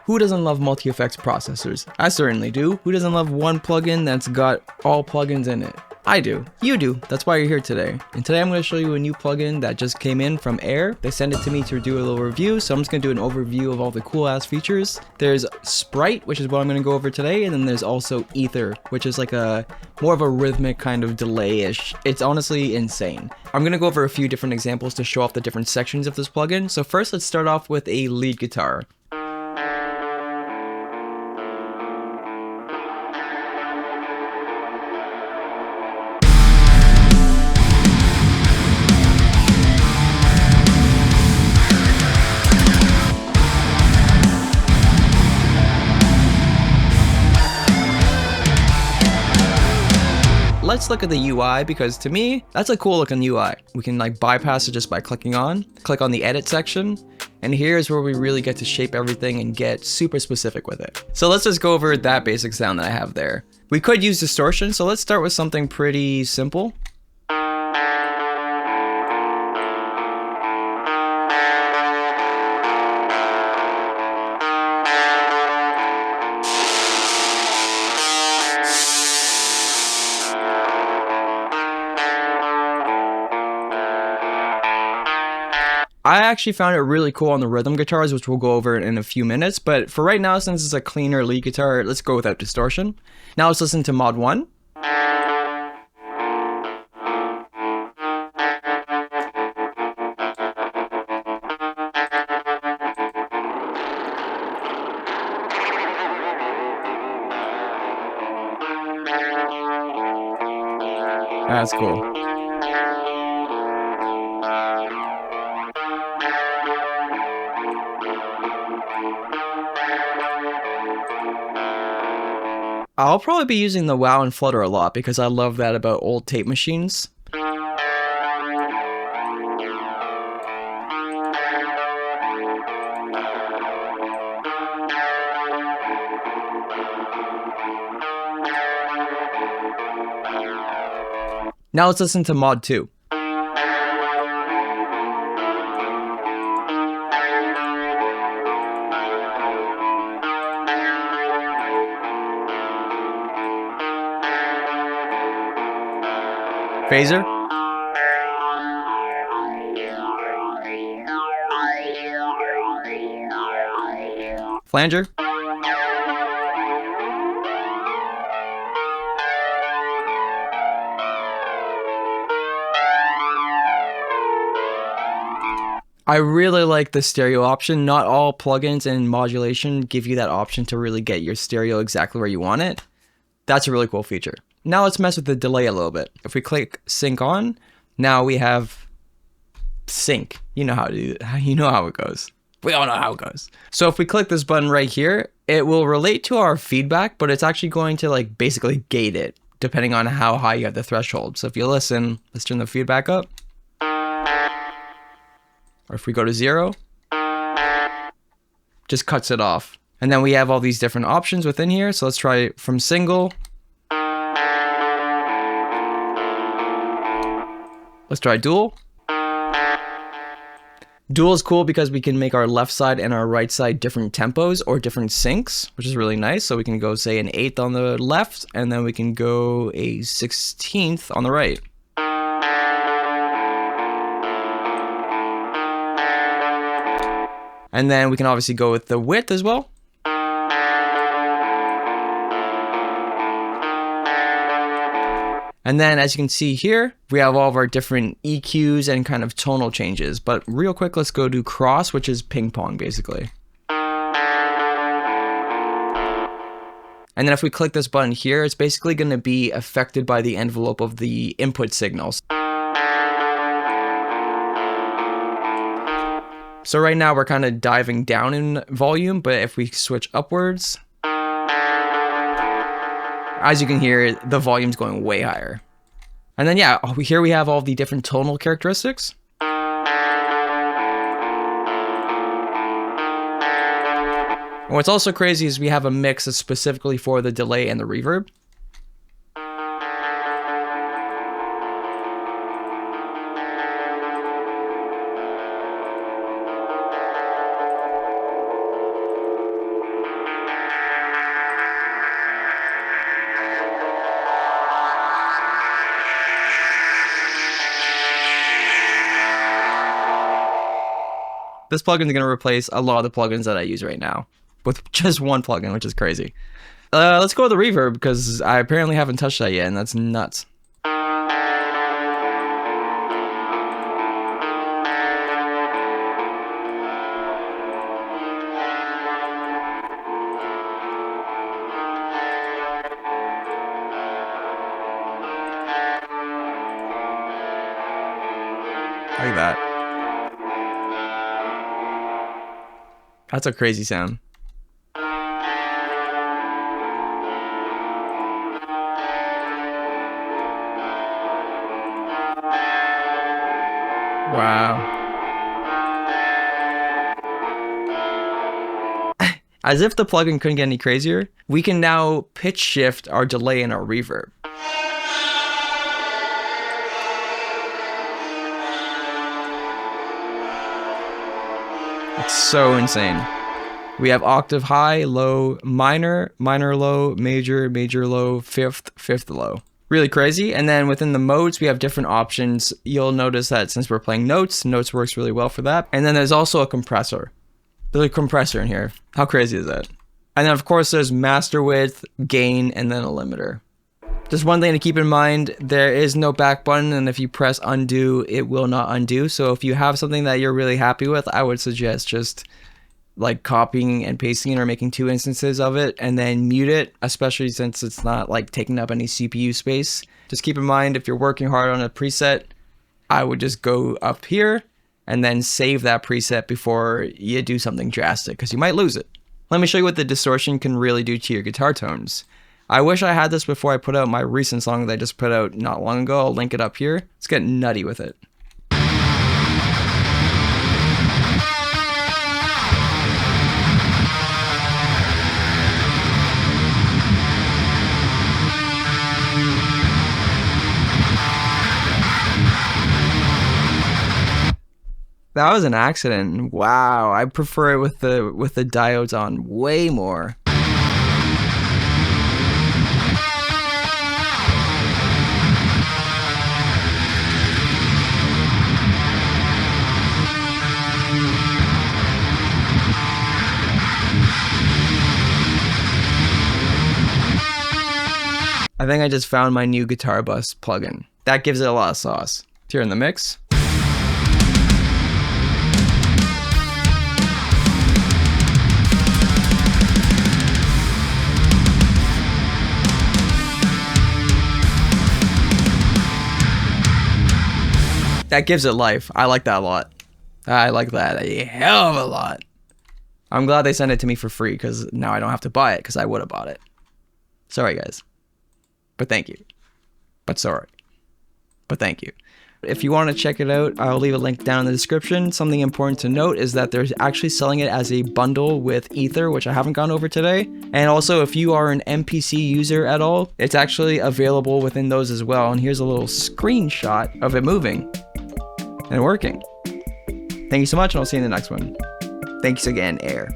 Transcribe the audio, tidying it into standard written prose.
Who doesn't love multi-effects processors? I certainly do. Who doesn't love one plugin that's got all plugins in it? I do. You do. That's why you're here today. And today I'm going to show you a new plugin that just came in from Air. They sent it to me to do a little review, so I'm just going to do an overview of all the cool ass features. There's Sprite, which is what I'm going to go over today, and then there's also Ether, which is like a more of a rhythmic kind of delay-ish. It's honestly insane. I'm going to go over a few different examples to show off the different sections of this plugin. So first, let's start off with a lead guitar. Let's look at the UI, because to me, that's a cool looking UI. We can like bypass it just by click on the edit section, and here's where we really get to shape everything and get super specific with it. So let's just go over that basic sound that I have there. We could use distortion, so let's start with something pretty simple. I actually found it really cool on the rhythm guitars, which we'll go over in a few minutes, but for right now, since it's a cleaner lead guitar, let's go without distortion. Now let's listen to mod 1. That's cool. I'll probably be using the wow and flutter a lot because I love that about old tape machines. Now let's listen to mod 2. Phaser. Flanger. I really like the stereo option. Not all plugins and modulation give you that option to really get your stereo exactly where you want it. That's a really cool feature. Now let's mess with the delay a little bit. If we click sync on, now we have sync. You know how to do it. You know how it goes. We all know how it goes. So if we click this button right here, it will relate to our feedback, but it's actually going to like basically gate it depending on how high you have the threshold. So if you listen, let's turn the feedback up. Or if we go to 0, just cuts it off. And then we have all these different options within here. So let's try from single. Let's try dual. Dual is cool because we can make our left side and our right side different tempos or different syncs, which is really nice. So we can go say an 1/8 on the left, and then we can go a 1/16 on the right. And then we can obviously go with the width as well. And then as you can see here, we have all of our different EQs and kind of tonal changes. But real quick, let's go to cross, which is ping pong basically. And then if we click this button here, it's basically going to be affected by the envelope of the input signals. So right now we're kind of diving down in volume, but if we switch upwards, as you can hear, the volume's going way higher. And then yeah, here we have all the different tonal characteristics. And what's also crazy is we have a mix that's specifically for the delay and the reverb. This plugin is going to replace a lot of the plugins that I use right now with just one plugin, which is crazy. Let's go with the reverb because I apparently haven't touched that yet, and that's nuts. Like that. That's a crazy sound. Wow. As if the plugin couldn't get any crazier, we can now pitch shift our delay and our reverb. It's so insane. We have octave high, low, minor, minor low, major, major low, fifth, fifth low. Really crazy. And then within the modes, we have different options. You'll notice that since we're playing notes works really well for that. And then there's also a compressor. There's a compressor in here. How crazy is that? And then of course there's master width, gain, and then a limiter. Just one thing to keep in mind, there is no back button, and if you press undo, it will not undo. So if you have something that you're really happy with, I would suggest just like copying and pasting it or making 2 instances of it and then mute it, especially since it's not like taking up any CPU space. Just keep in mind, if you're working hard on a preset, I would just go up here and then save that preset before you do something drastic because you might lose it. Let me show you what the distortion can really do to your guitar tones. I wish I had this before I put out my recent song that I just put out not long ago. I'll link it up here. Let's get nutty with it. That was an accident. Wow, I prefer it with the diodes on way more. I think I just found my new guitar bus plugin. That gives it a lot of sauce. Here in the mix. That gives it life. I like that a lot. I like that a hell of a lot. I'm glad they sent it to me for free because now I don't have to buy it because I would have bought it. Sorry, guys. But thank you. But sorry. But thank you. If you want to check it out, I'll leave a link down in the description. Something important to note is that they're actually selling it as a bundle with Ether, which I haven't gone over today. And also, if you are an MPC user at all, it's actually available within those as well. And here's a little screenshot of it moving and working. Thank you so much, and I'll see you in the next one. Thanks again, Air.